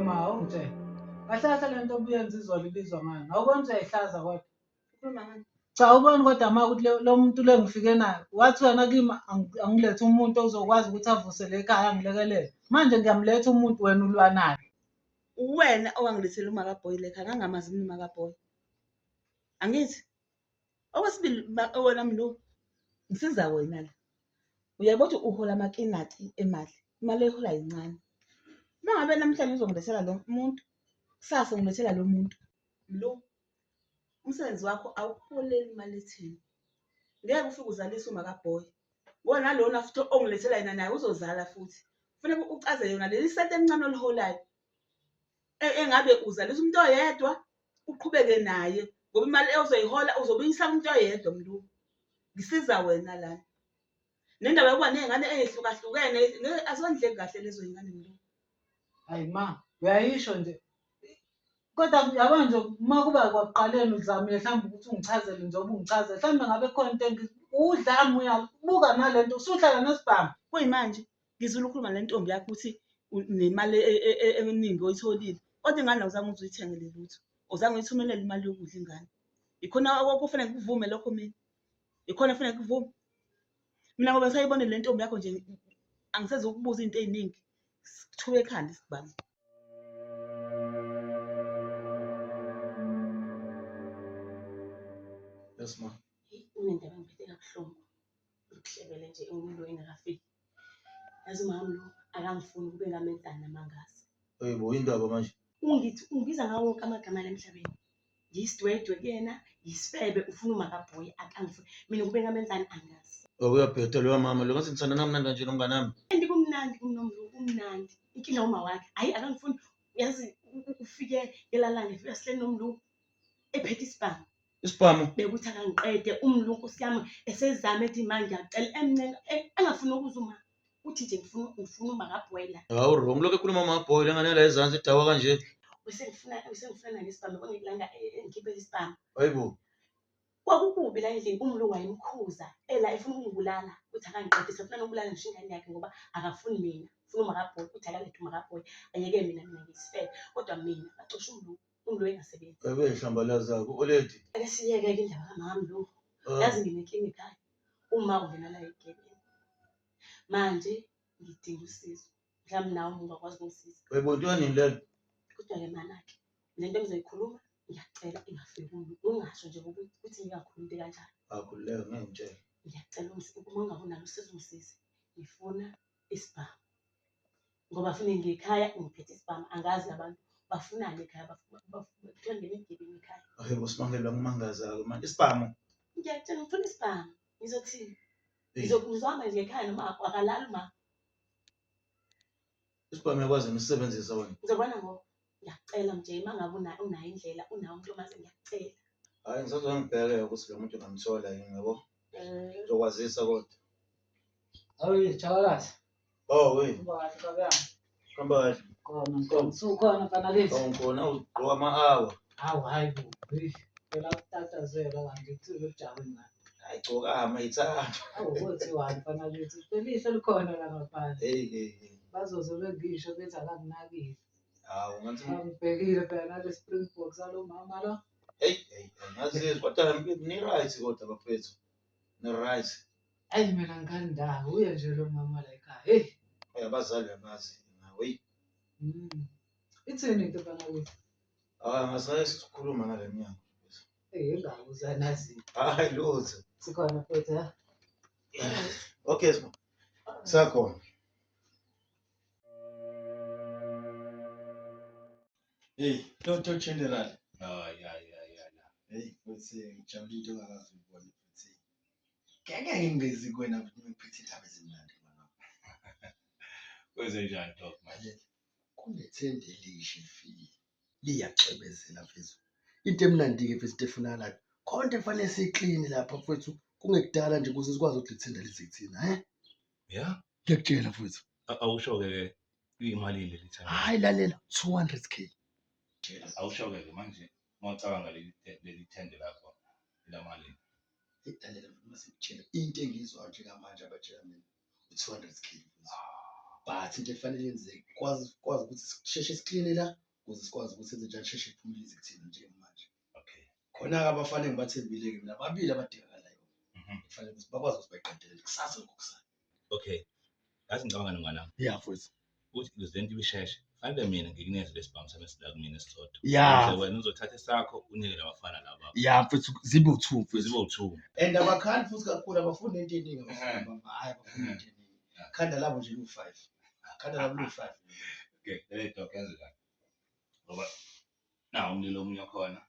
ma ungitshela. Kahle lento obuyenza izolo ibizwa ngani? Awukwenza uyayihlaza kodwa. Ukhuluma ngani? Cha ubone kodwa ma ukuthi lo muntu le ngifike naye. Wathi wena kimi angilethe umuntu ozokwazi ukuthi avusele ekhaya angilekelele. Manje ngiyamletha umuntu wena ulwa naye. Wena owangilethela uMakaBoy le khaya ngangamazi mina uMakaBoy. Angithi? Okwesibili wena mlo ngisiza wena la. Uyayibona ukuthi uhola amakinati emali. Imali ehola yincane. Mangabe namhlanje uzongilethela lo muntu, kusasa ungilethela lo muntu. Lo umsebenzi wakho awuholeli imali ethini. Ngeke ufike uzalise uMakaBoy. Wona lona futhi ongilethela yena naye uzozala futhi. Kufanele ucaze yona leli sente emncane oliholayo. Engabe uzalisa umuntu oyedwa uqhubeke naye ngoba imali ozoyihola uzobuyisa umuntu oyedwa mlu. Ngisiza wena lana. Nendaba yokuba nezingane ezihlukahlukene azondleki kahle lezo zingane mlu. Hayi ma, uyayisho nje. Kodwa yabo nje uma kuba kwakuqaleni uzamile mhlawumbe ukuthi ungichazele njengoba ungichazele. Mhlawumbe ngabe khona into udlanga uyabuka nalento usuhlala nesibhamu. Kuyimanje ngizula ukukhuluma nentombi yakho ukuthi nemali eningi oyitholile. Kodwa ingane awuzange uzuyithengele lutho. Uzange uyithumelele imali yokudla ingane. Ikhona okufanele kuvume lokho mina. Ikhona kufanele kuvume. Mina ngoba sayibone le ntombi yakho nje angiseze ukubuza izinto eziningi. Sithuke ekhanda isibhamu. Yes ma. Unendaba engiphethe kabuhlungu. Ukuhlebele nje umuntu engakafiki. Yazi mama lo akangifuni kube ngamenzana namangazi. Yebo indaba manje. Ungithi ungibiza ngawo wonke amagama la emhlabeni. Yisidwedwe kuyena, yisifebe ufuna uMakaBoy akangifuni. Mina kube ngamenzana angazi. Uyabhetha lo mama lo ngathi ngithanda namnandi nje nomngane nami. Kumnandi kumnomlo kumnandi. Inkinga uma wakhe. Hayi akangifuni. Yazi ufike elalanga efika sihleli nomlu ephethe isibhamu. Isibhamu Bekuthi akangiqede umlu Nkosi yami esezama ethi manje ngiyacela emnene engafuni ukuzuma. Uthi nje ngifuna uMakaBoy la. hawu wrong lokho ekhuluma uMakaBoy lengane la ezansi idawa kanje. Usengifuna nesibhamu bongikulanga ngikhiphe isibhamu. Hayibo. Kwakukubi la endlini umlu wayemkhuza ela efuna ukungibulala uthi akangiqede sefuna nokubulala ngisho ingane yakhe ngoba akafuni mina ufuna uMakaBoy uthi akalethe uMakaBoy ayeke mina ngisifele kodwa mina baxosha umlu engasebenzi. Ebeyihlambalaza ku-oledi. Ake siyeke ke indaba kamama lo. Yazi nginenkinga ekhaya. Uma ungena la egebeni. Manje ngidinga usizo. Mhlawumbe nawe ungakwazi ukungisiza. Hayibo ntoni lelo? Kodwa ke manake lento engizoyikhuluma ngiyacela ingafiki umlu. Ungasho nje ukuthi ngingakhulumi kanjalo. Akhululeke ngengitshela. Ngiyacela uma ungabe unalo usizo ungisize. Ngifuna isibhamu. Ngoba afune ngikhaya ngiphethe isibhamu angazi abantu bafunani ekhaya bafuna ngene egebeni ekhaya. Hayibo simangelwa ngumangaza-ke manje isibhamu. Ngiyacela ngifuna isibhamu. Ngizothini? Ngizohamba nje ekhaya noma akalali uma. Isibhamu yakwazi ukusebenzisa wena. Ngizobona ngoba ngiyacela nje mangabe unayo indlela unawo umuntu omazi ngiyacela. Hayi ngisazongibheka ukuthi lo muntu ngamthola yini yabo. Ngizokwazisa kodwa. Hayi chakalasi. Oh we. Bathi kabuyanga. Khamba kahle. Khona Nkosi. Usukhona mfana lithi. Ngkhona ugqoka ama-hour. Hawu hayi bo. Phela ukutatazela kanti kuthule ujabule ngani. Hayi gcoka ama-ithathu. Awu kuthi wani mfana lithi. Lihle likhona la ngaphandle. Hey. Bazozobe ngisho bethi akanginakile. Hawu ngathi ngibhekile phela nale Springbok salo mama lo. hey ngazizwa kodwa ni right kodwa bafethu. Ni right. Ayi mina ngikhandawo uye nje lo mama la ekhaya. Hey. Abazali abazi nawe. Ithini into mfana lithi? Ngasaye sikhuluma ngale minyango. Ingako uzanazi. Hayi lutho. Sikhona futhi ha. Okay sima. Sakhona. Hey, Dr. General. Ya. Hey, futhi ngijabulile into ongakaze uyibone futhi. Ngeke ngingezi kuwena futhi ngiphethe indaba ezimnandi mama. Kwenze njani Doc manje? Kunethende elisha efiki. Liyacwebezela mfethu. Into emnandi ke mfethu efunakala. Konke kufanele siclean lapha mfethu. Kungekudala nje ukuze sikwazi ukuthi lethenda lizithina, Ya? Ngiyakutshela mfethu. Awusho-ke imali leli thanda. Hayi lalela 200k. Awusho-ke manje mawucabanga leli thende lakho la mali. Lalela mfethu masikutshela into engizwa nje ngamanje abatshela mina 200k. but into efanele yenzeke kwazi ukuthi sisheshe sikline la ukuze sikwazi ukuthi senze njani sheshe iphumulise kuthina njengamanje. Okay. Khona-ke abafana engibathembile-ke mina babili abadingakalayo kufanele ukuthi bakwazi ukuthi bayiqedelele kusasa ngokusasa. Okay. Yazi ngicabanga ngwanami. Yeah, mfowethu. Ukuthi ukuze into ibisheshe, fanele mina ngikunikeze lesibhamu sami esila kumina esisodwa. Yeah. Ukuze wena uzothatha esakho unike labafana laba. Yeah, mfowethu zibe u-2 mfowethu. Zibe u-2. And abakhandi futhi kakhulu abafuni into eningi hhayi abafuni into eningi. Khanda labo nje lu-5. Khanda labo lu-5. Okay, le dog yenze kahle. Ngoba nawo umlilo omunye khona.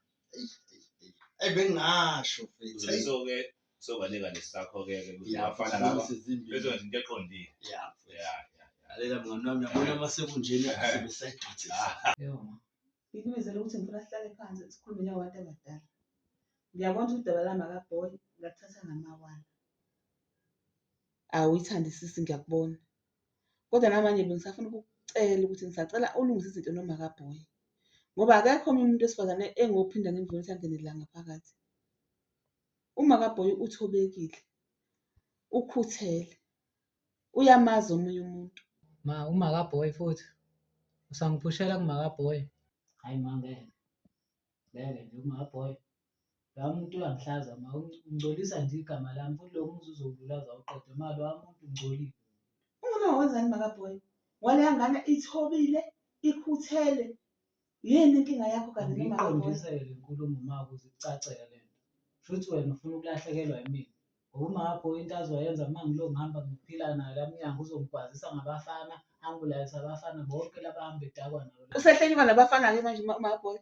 Bengingasho mfowethu. So-ke sobanika lesakho-ke abafana laba bezokwenza into eqondile. Yeah. Yeah. Lalela mngani wami yabona amasekunjeni sebesayigxothisa. Yebo. Ngikubizela ukuthi ngifuna sihlale phansi sikhulume nabantu abadala. Ngiyabona ukuthi udaba lami akaBoy ngakuthatha ngamawala. Awuyithandisisi ngiyakubona. Kodwa namanje bengisafuna ukukucela ukuthi ngisacela ulungise izinto noma akaBoy. Ngoba akekho omunye umuntu wesifazane engophinda ngimvune ukuthi angene la ngaphakathi. Uma akaBoy uthobekile. Ukhuthele. Uyamazi omunye umuntu. Uma kaBoy futhi usangiphushela kumakaBoy. Hayi mangeke. Ngeke nje kumakaBoy. La muntu uyangihlaza ungcolisa nje igama lami futhi lo muntu uzodlulaza uqede imali wami umuntu ungcolile. Ungona wenzani makaBoy? Wale ngane ithobile, ikhuthele. Yini inkinga yakho kanti noma akaBoy? Ngiqondisele inkulumo ma ukuze icacele lento. Futhi wena ufuna ukulahlekelwa yimina. Ngoba umakaBoy into azoyenza uma ngilo ngihamba ngiphila nayo la mnyango uzongikwazisa ngabafana, angulayise abafana bonke labahamba edakwa nabo. Usehlenyuka nabafana-ke manje makaBoy.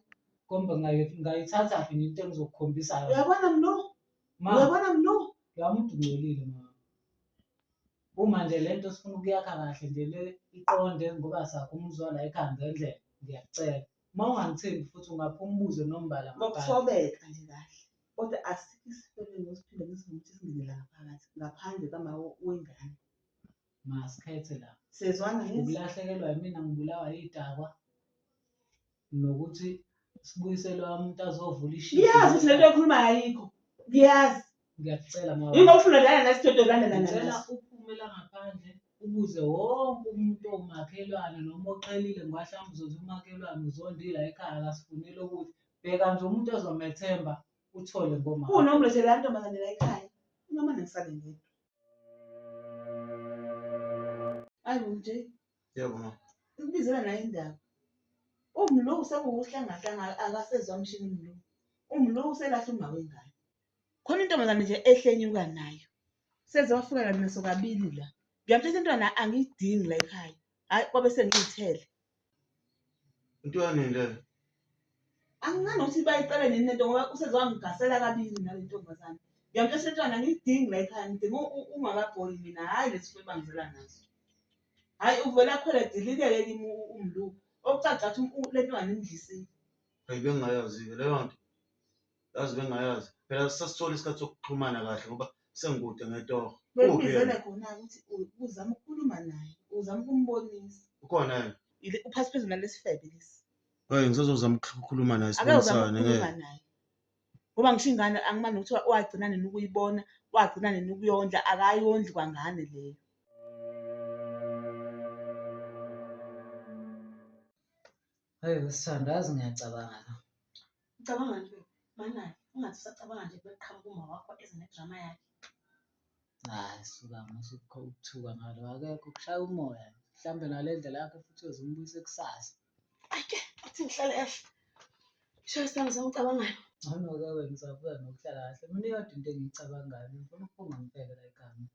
Kombe ngayithatha phi into engizokukhombisa yona. Uyabona mlo? Uyabona mlo? La muntu ungcolile mama. Uma nje lento sifuna ukuyakha kahle nje le iqonde ngoba sakho umuzwa la ekhaya ngendlela ngiyakucela. Uma ungangithembi futhi ungaphuma umbuze nombala Ngokuthobeka nje kahle. Kodwa asikho isifeleni ngosiphinde ngisingukuthi singene la ngaphakathi ngaphandle kama wengane. Masikhethe la. Sezwana ngithi Ukulahlekelwa yimina ngibulawa yidakwa nokuthi sibuyisele umuntu azovula ishidi. ngiyazi ukuthi lento ekhuluma ayikho. Ngiyazi. Ngiyakucela mama. Ingofuna lana nesitodolana Ngicela lana. uphume la ngaphandle ubuze wonke umuntu omakhelwane noma oqhelile ngwahlamba uzothi umakhelwane uzondile ekhaya akasifunile ukuthi bheka nje umuntu ozomethemba uthole ngoma. Unomlethele la ntombazane la ekhaya. Noma ngisale ngedwa. Hayi nje. Yebo ma. Ubizela nayo indaba. Umlo usekuhlangahlanga akasezwa umshini umlo. Umlo uselahla uma wengane. Khona intombazane nje ehlenyuka nayo. Seze wafika naso kabili la. Ngiyamthetha intwana angiyidingi la ekhaya. Hayi kwabe sengiyithele. Into yanini le? Angingani ukuthi bayicela nini lento ngoba usezwangigasela kabili nale ntombazane. Ngiyamthetha intwana angiyidingi la ekhaya ngidinga umakaBoy mina hayi lesifo ebangizela naso. Hayi uvela khole dilike kimi umlu. Okucaca ukuthi le ntwana indlisile. Hayi bengingayazi-ke leyo nto. Yazi bengingayazi. Phela sasithola isikhathi sokuxhumana kahle ngoba sengikude ngetoho. Bengibizele khona ukuthi uzama ukukhuluma naye, uzama ukumbonisa. Ukhona yena? Ile uphasi phezulu nalesifebe lesi. Hayi ngisazozama ukukhuluma naye Ake uzama sibonisane ukukhuluma ngeke. naye. Ngoba ngisho ingane angimane ukuthi wagcina nini ukuyibona, wagcina nini ukuyondla, akayondli kwangane leyo. Hayi sithandazi ngiyacabanga la. Ucabanga nje manayo ungathi usacabanga nje kweqhamuka uma wakho eze nedrama yakhe. Hayi suka ukuthuka ngalo akekho kushaya umoya. Mhlambe nale ndlela yakhe futhi uzombuyisa kusasa. Ake athi ngihlale kahle. Sho sangizama ucabangayo. Ngcono-ke wena usabuya nokuhlala kahle. Mina yodwa into engiyicabangayo ngifuna ukuphuma ngibheke la ekhaya.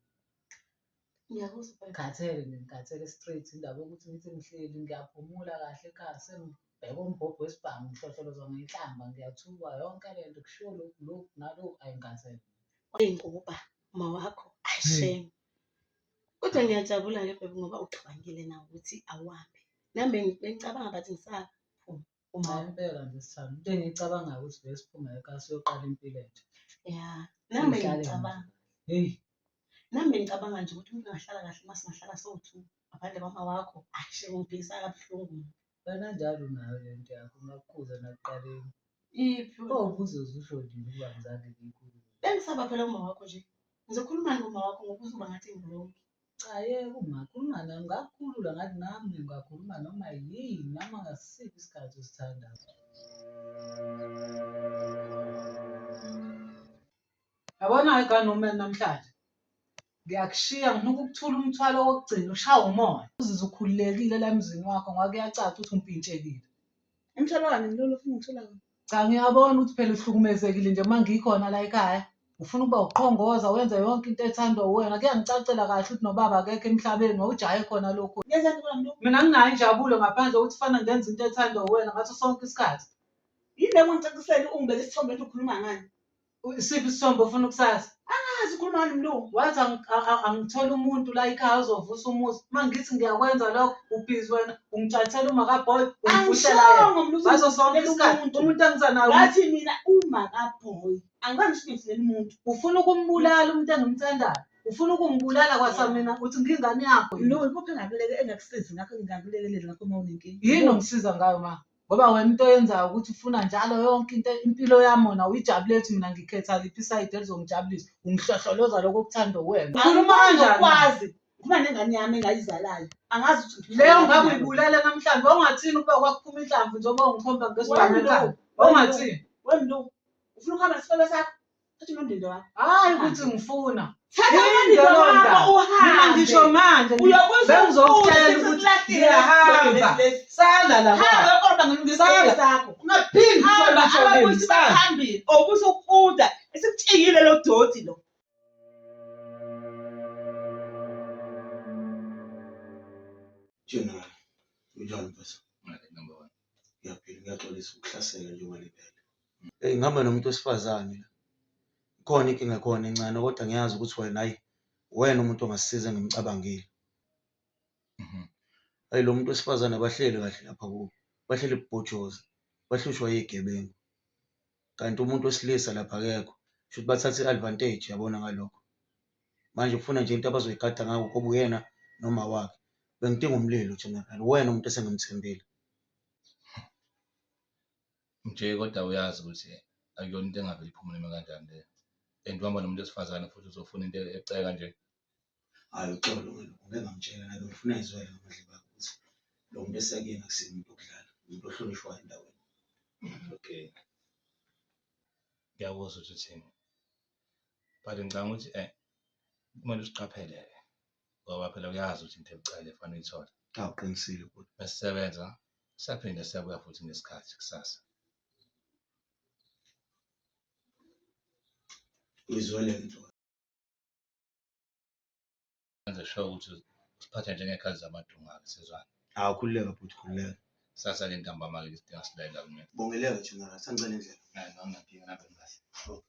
Ngiyakuzwa baba. Ngikhathele nje ngikhathele straight indaba yokuthi ngithi ngihleli ngiyaphumula kahle ekhaya sengibheka umbhobho wesibhamu ngihlohlolozwa ngenhlamba ngiyathuka yonke lento kushiwo lokhu nalokhu ayingikathele. Oyinkuba uma wakho ayishame. Kodwa ngiyajabula ke bebe ngoba ucabangile nawe ukuthi awuhambe. Nami bengicabanga bathi ngisaphuma uma Impela nje sithanda into engiyicabangayo ukuthi vele siphume ekhaya siyoqala impilo entsha. yeah. Nami Sihlale ngicabanga. Hey, Nami bengicabanga nje ukuthi umuntu angahlala kahle uma singahlala sowu-2 ngaphandle mama wakho ashe ungiphisa kabuhlungu. wena njalo nayo lento yakho ngakukhuza nakuqaleni. Iphi Ubuze uzusho nje ukuba ngizange ngiyikhulume. bengisaba phela uma wakho nje. Ngizokhuluma noma wakho ngokuthi uba ngathi ngilonke. Cha yebo ungakhuluma naye ungakhulula ngathi nami ngingakhuluma noma yini noma ngasiphi isikhathi osithandayo. Yabona-ke kaNomeni namhlanje ngiyakushiya nginuka ukuthula umthwalo wokugcina ushawe umoya. Uzizwe ukhululekile la emzini wakho ngoba kuyacaca ukuthi umpintshekile. Umthwalo wani lolo ufuna ngithola wona? Cha ngiyabona ukuthi phela uhlukumezekile nje uma ngikhona la ekhaya. Ufuna ukuba uqhongoza wenze yonke into ethandwa uwena. Kuyangicacela kahle ukuthi nobaba akekho emhlabeni wawujahe khona lokho. Ngiyazani kulo muntu? Mina nginayo injabulo ngaphandle kokuthi fana ngenza into ethandwa uwena ngaso sonke isikhathi. Yini le ngicacisela ungibeke isithombe ethi ukhuluma ngani? Isiphi isithombe ufuna ukusazi? Angazi ukhuluma ngani mlungu. Wathi angithole umuntu la ekhaya ozovusa umuzi. Uma ngithi ngiyakwenza lokho ubhizi wena ungitshathela uMakaBoy ungifushela yena. Ngaso sonke isikhathi umuntu engizanayo. Ngathi mina uMakaBoy angibangisibizile umuntu. Ufuna ukumbulala umuntu engimthandayo. Ufuna ukungibulala kwasamina uthi ngingane yakho. Mlungu ikuphi engakusizi ngakho ngingakulekeleli ngakho uma unenkinga. Yini ongisiza ngayo ma? Ngoba wena into oyenzayo ukuthi ufuna njalo yonke into impilo yami wona uyijabulethe mina ngikhetha liphi isayidi elizongijabulisa. Ungihlohloloza lokho okuthanda uwena. Ukhuluma kanjani? Ukwazi. Ukhuluma nengane yami engayizalayo. Angazi ukuthi leyo ngabe uyibulala namhlanje. Ongathini ukuba kwakuphuma inhlamvu njengoba ungikhomba ngesibane ekhaya. Ongathini? Wemlungu. Ufuna ukuhamba nesikole sakho? Thatha uNondindo wakho. Hayi ukuthi ngifuna. Thatha uNondindo wakho uhambe. Mina ngisho manje bengizokutshela ukuthi ngiyahamba. Sala la baba. Hamba kodwa nginisela sakho. Ungaphindi Ababusi bahambile. Obuso ukufunda. Esikutshikile lo doti lo. General, unjani mfethu? Number 1. Ngiyaphila ngiyaxolisa ukuhlasela njengoba liphela. Ngihamba nomuntu wesifazane la. Khona inkinga khona encane kodwa ngiyazi ukuthi wena hayi wena umuntu ongasisiza ngimcabangile. Hayi lo muntu wesifazane bahleli kahle lapha kubo. Bahleli ebhojoza. Bahlushwa yigebengu. Kanti umuntu wesilisa lapha akekho. Shothi bathatha iadvantage yabona ngalokho. Manje ufuna nje into abazoyigada ngako kuba uyena noma wakhe. Bengidinga umlilo general. Wena umuntu esengimthembile. Nje kodwa uyazi ukuthi akuyona into engavele iphumule kanjani le. And uhamba nomuntu wesifazane futhi uzofuna into eceka nje. Hayi uxolo ngeke ngamtshela naye ngifuna izwele ngamadle bakho ukuthi lo muntu esakuyena akusiyo umuntu okudlala. Umuntu ohlonishwayo endaweni. Okay. Ngiyakuzwa ukuthi uthini. But ngicabanga ukuthi kumele usiqaphele ngoba phela uyazi ukuthi into ebucayi efanele uyithole. Awuqinisile kodwa. Besisebenza siyaphinde siyabuya futhi ngesikhathi kusasa. Uyizwele into. Enze sure ukuthi usiphathe njengekhazi zamadunga-ke sizwana. Khululeka futhi khululeka. Sasa le ntambama-ke isidinga silayela kumina. Bongeleka general, sangicela indlela. Hayi, ngingadinga nabe ngahle.